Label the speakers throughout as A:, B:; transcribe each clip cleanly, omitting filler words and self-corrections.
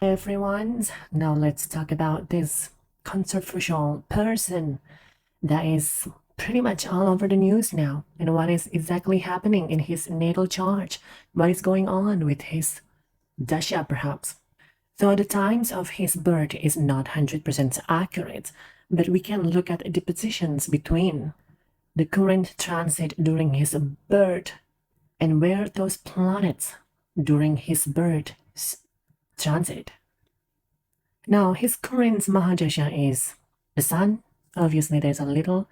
A: Everyone, now let's talk about this controversial person that is pretty much all over the news now, and what is exactly happening in his natal chart, what is going on with his dasha perhaps. Though the times of his birth is not 100% accurate, but we can look at the positions between the current transit during his birth and where those planets during his birth transit. Now, his current mahadasha is the sun. Obviously, there's a little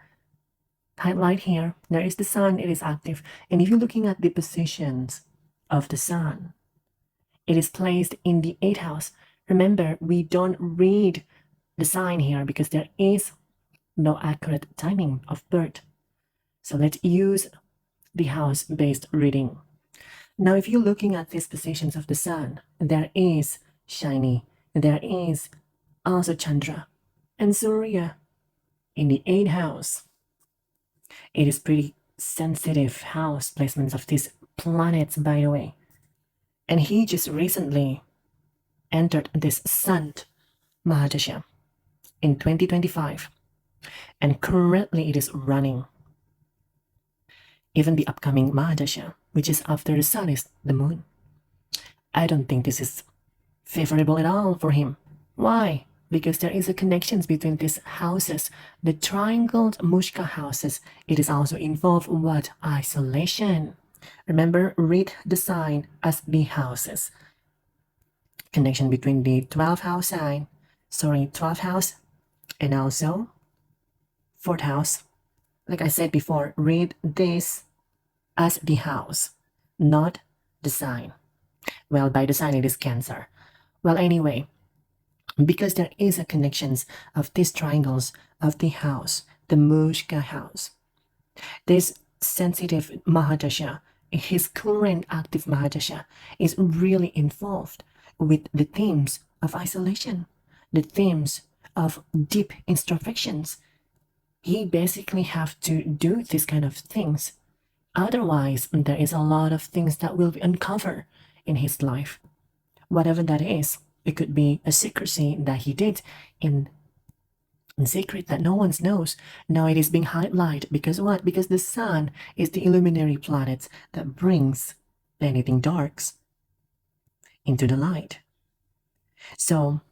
A: highlight here. There is the sun, it is active. And if you're looking at the positions of the sun, it is placed in the 8th house. Remember, we don't read the sign here because there is no accurate timing of birth. So let's use the house-based reading. Now, if you're looking at these positions of the sun, there is shiny, there is also Chandra and Surya in the 8th house. It is pretty sensitive house placements of these planets, by the way. And he just recently entered this Sun Mahadasha in 2025. And currently it is running. Even the upcoming Mahadasha, which is after the sun, is the moon. I don't think this is favorable at all for him. Why? Because there is a connections between these houses, the triangled Mushka houses. It is also involved what? Isolation. Remember, read the sign as the houses. Connection between the 12th house sign, 12th house, and also 4th house. Like I said before, read this as the house, not the sign. Well, by the sign it is Cancer. Well, anyway, because there is a connections of these triangles of the house, the Mushka house. This sensitive Mahadasha, his current active Mahadasha, is really involved with the themes of isolation, the themes of deep introspections. He basically have to do this kind of things. Otherwise, there is a lot of things that will be uncovered in his life. Whatever that is, it could be a secrecy that he did in secret that no one knows. Now it is being highlighted because what? Because the sun is the illuminary planet that brings anything darks into the light. So,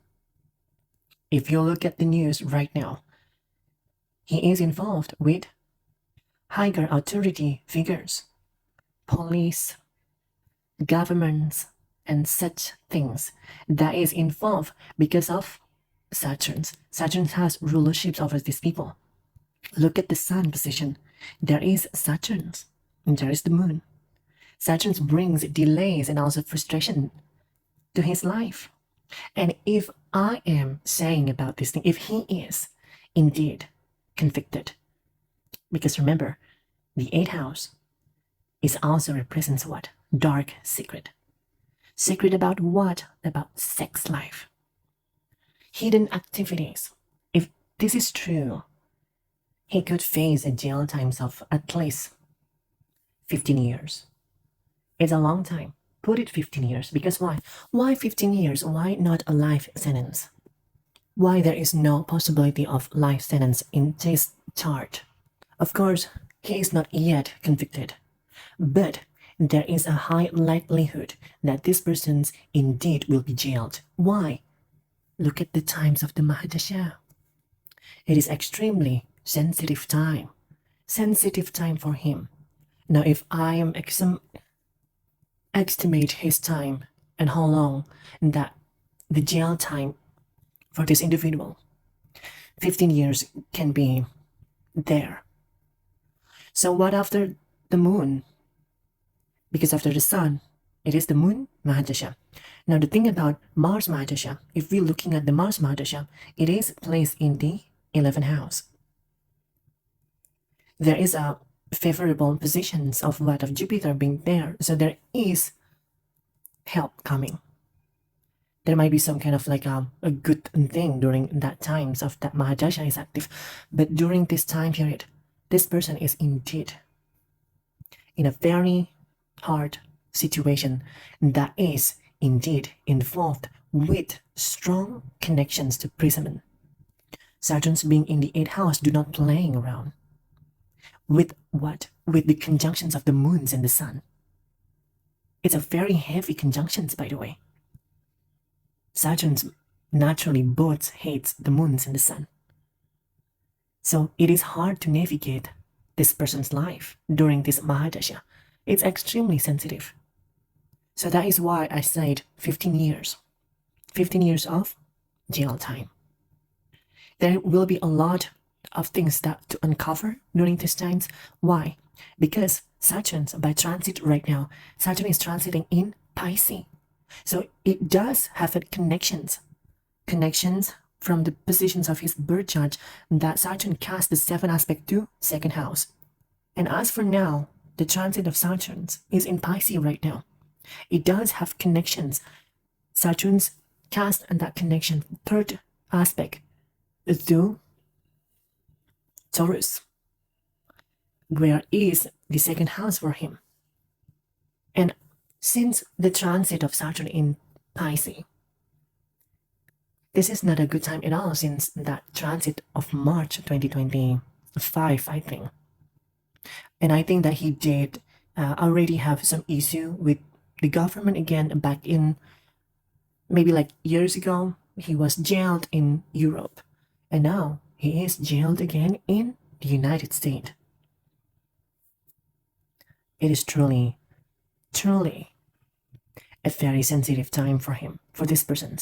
A: if you look at the news right now, he is involved with higher authority figures, police, governments, and such things that is involved because of Saturn. Saturn has rulership over these people. Look at the sun position. There is Saturn, and there is the moon. Saturn brings delays and also frustration to his life. And if I am saying about this thing, if he is indeed convicted, because remember, the 8th house is also represents what? Dark secret. Secret about what? About sex life. Hidden activities. If this is true, he could face a jail times of at least 15 years. It's a long time. Put it 15 years. Because why? Why 15 years? Why not a life sentence? Why there is no possibility of life sentence in this chart? Of course, he is not yet convicted. But there is a high likelihood that this person indeed will be jailed. Why? Look at the times of the Mahadasha. It is extremely sensitive time. Sensitive time for him. Now, if I am estimate his time and how long that the jail time for this individual, 15 years can be there. So what after the moon? Because after the sun, it is the moon Mahadasha. Now the thing about Mars Mahadasha, if we're looking at the Mars Mahadasha, it is placed in the 11th house. There is a favorable positions of what of Jupiter being there, so there is help coming. There might be some kind of like a good thing during that times of that Mahadasha is active, but during this time period, this person is indeed in a very hard situation that is indeed involved with strong connections to prism. Saturn's being in the 8th house, do not playing around. With what? With the conjunctions of the moons and the sun. It's a very heavy conjunctions, by the way. Saturn's naturally both hates the moons and the sun. So it is hard to navigate this person's life during this mahadasha. It's extremely sensitive. So that is why I said 15 years. 15 years of jail time. There will be a lot of things that to uncover during these times. Why? Because Saturn's by transit right now, Saturn is transiting in Pisces. So it does have connections from the positions of his birth chart that Saturn casts the 7th aspect to 2nd house. And as for now, the transit of Saturn is in Pisces right now. It does have connections. Saturn's cast and that connection, 3rd aspect to Taurus, where is the 2nd house for him. And since the transit of Saturn in Pisces, this is not a good time at all since that transit of March 2025, I think. And I think that he did already have some issue with the government again back in maybe like years ago. He was jailed in Europe and now he is jailed again in the United States. It is truly a very sensitive time for him, for this person.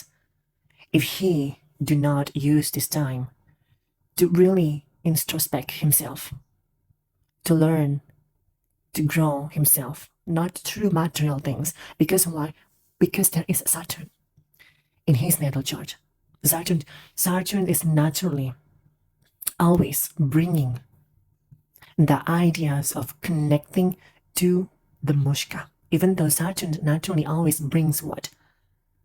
A: If he do not use this time to really introspect himself, to learn, to grow himself, not through material things. Because why? Because there is Saturn in his natal chart. Saturn is naturally always bringing the ideas of connecting to the Mushka. Even though Saturn naturally always brings what?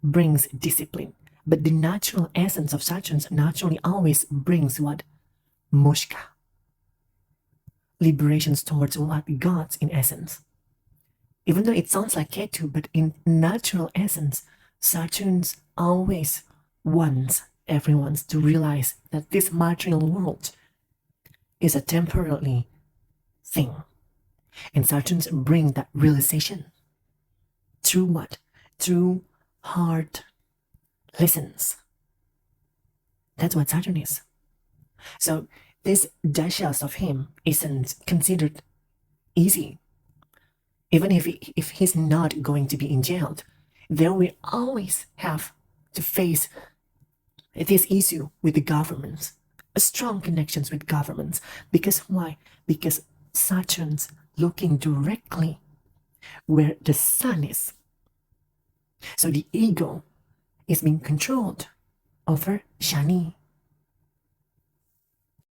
A: Brings discipline. But the natural essence of Saturn naturally always brings what? Mushka. Liberations towards what? Gods in essence. Even though it sounds like Ketu, but in natural essence, Saturn always wants everyone to realize that this material world is a temporary thing. And Saturn brings that realization through what? Through hard lessons. That's what Saturn is. So this dashas of him isn't considered easy. Even if he's not going to be in jail, there will always have to face this issue with the governments, strong connections with governments. Because why? Because Saturn's looking directly where the sun is. So the ego is being controlled over Shani.